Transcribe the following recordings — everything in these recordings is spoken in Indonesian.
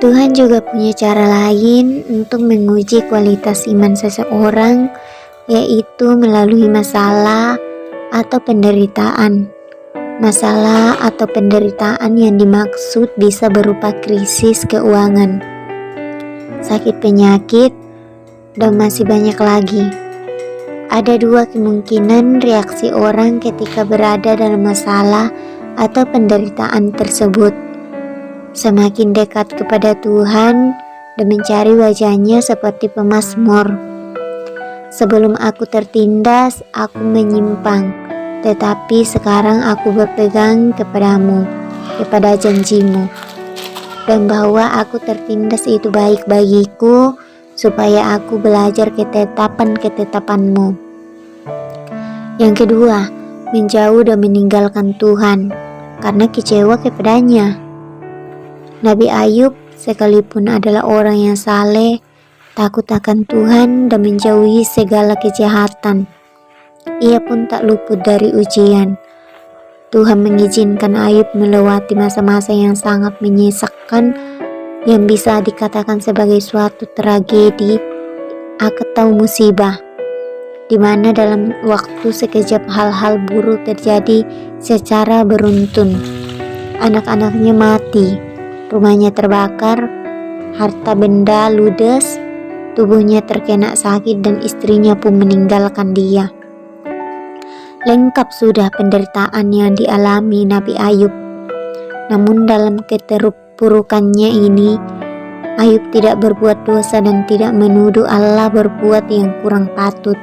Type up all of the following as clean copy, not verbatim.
Tuhan juga punya cara lain untuk menguji kualitas iman seseorang, yaitu melalui masalah atau penderitaan. Masalah atau penderitaan yang dimaksud bisa berupa krisis keuangan, sakit penyakit, dan masih banyak lagi. Ada dua kemungkinan reaksi orang ketika berada dalam masalah atau penderitaan tersebut. Semakin dekat kepada Tuhan dan mencari wajahnya seperti pemazmur. Sebelum aku tertindas, aku menyimpang, tetapi sekarang aku berpegang kepadamu, kepada janjimu, dan bahwa aku tertindas itu baik bagiku, supaya aku belajar ketetapan-ketetapanmu. Yang kedua, menjauh dan meninggalkan Tuhan, karena kecewa kepadanya. Nabi Ayub sekalipun adalah orang yang saleh, takut akan Tuhan dan menjauhi segala kejahatan, ia pun tak luput dari ujian. Tuhan mengizinkan Ayub melewati masa-masa yang sangat menyesakkan, yang bisa dikatakan sebagai suatu tragedi atau musibah, di mana dalam waktu sekejap hal-hal buruk terjadi secara beruntun. Anak-anaknya mati, rumahnya terbakar, harta benda ludes, tubuhnya terkena sakit, dan istrinya pun meninggalkan dia. Lengkap sudah penderitaan yang dialami Nabi Ayub. Namun dalam keterpurukannya ini, Ayub tidak berbuat dosa dan tidak menuduh Allah berbuat yang kurang patut.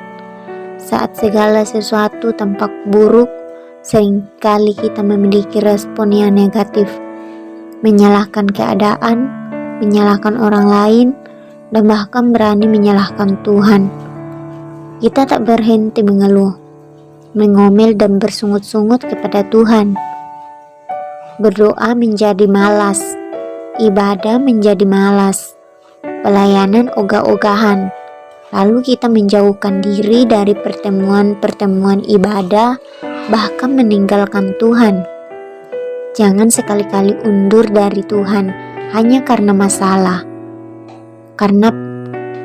Saat segala sesuatu tampak buruk, seringkali kita memiliki respon yang negatif, menyalahkan keadaan, menyalahkan orang lain, dan bahkan berani menyalahkan Tuhan. Kita tak berhenti mengeluh, mengomel, dan bersungut-sungut kepada Tuhan. Berdoa menjadi malas, ibadah menjadi malas, pelayanan ogah-ogahan. Lalu kita menjauhkan diri dari pertemuan-pertemuan ibadah, bahkan meninggalkan Tuhan. Jangan sekali-kali undur dari Tuhan hanya karena masalah. Karena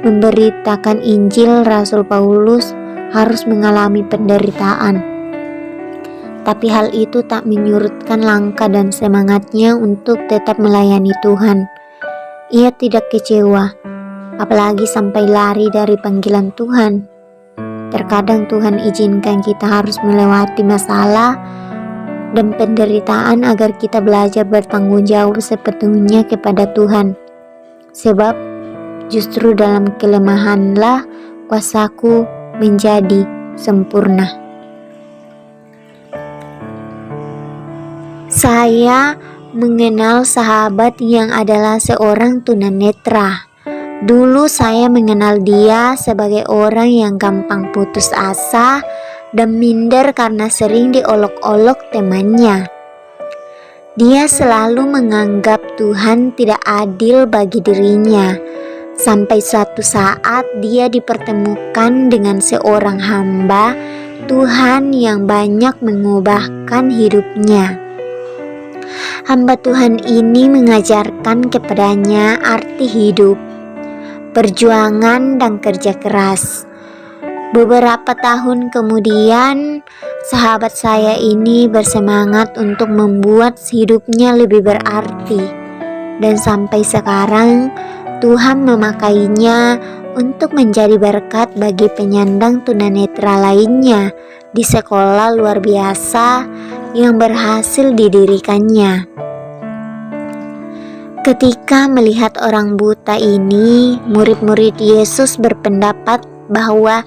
memberitakan Injil, Rasul Paulus harus mengalami penderitaan. Tapi hal itu tak menyurutkan langkah dan semangatnya untuk tetap melayani Tuhan. Ia tidak kecewa, apalagi sampai lari dari panggilan Tuhan. Terkadang Tuhan izinkan kita harus melewati masalah dan penderitaan agar kita belajar bertanggung jawab sepenuhnya kepada Tuhan. Sebab justru dalam kelemahanlah kuasaku menjadi sempurna. Saya mengenal sahabat yang adalah seorang tunanetra. Dulu saya mengenal dia sebagai orang yang gampang putus asa dan minder karena sering diolok-olok temannya. Dia selalu menganggap Tuhan tidak adil bagi dirinya. Sampai suatu saat dia dipertemukan dengan seorang hamba Tuhan yang banyak mengubahkan hidupnya. Hamba Tuhan ini mengajarkan kepadanya arti hidup, perjuangan, dan kerja keras. Beberapa tahun kemudian, sahabat saya ini bersemangat untuk membuat hidupnya lebih berarti. Dan sampai sekarang, Tuhan memakainya untuk menjadi berkat bagi penyandang tunanetra lainnya di sekolah luar biasa yang berhasil didirikannya. Ketika melihat orang buta ini, murid-murid Yesus berpendapat bahwa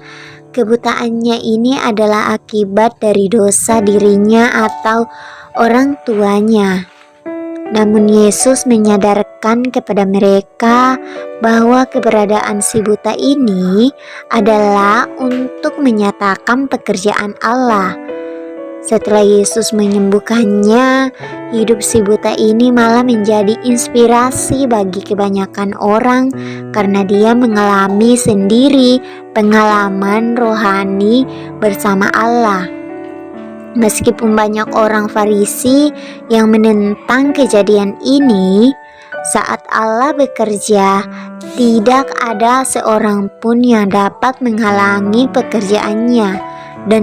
kebutaannya ini adalah akibat dari dosa dirinya atau orang tuanya. Namun Yesus menyadarkan kepada mereka bahwa keberadaan si buta ini adalah untuk menyatakan pekerjaan Allah. Setelah Yesus menyembuhkannya, hidup si buta ini malah menjadi inspirasi bagi kebanyakan orang karena dia mengalami sendiri pengalaman rohani bersama Allah. Meskipun banyak orang Farisi yang menentang kejadian ini, Saat Allah bekerja, tidak ada seorang pun yang dapat menghalangi pekerjaannya, dan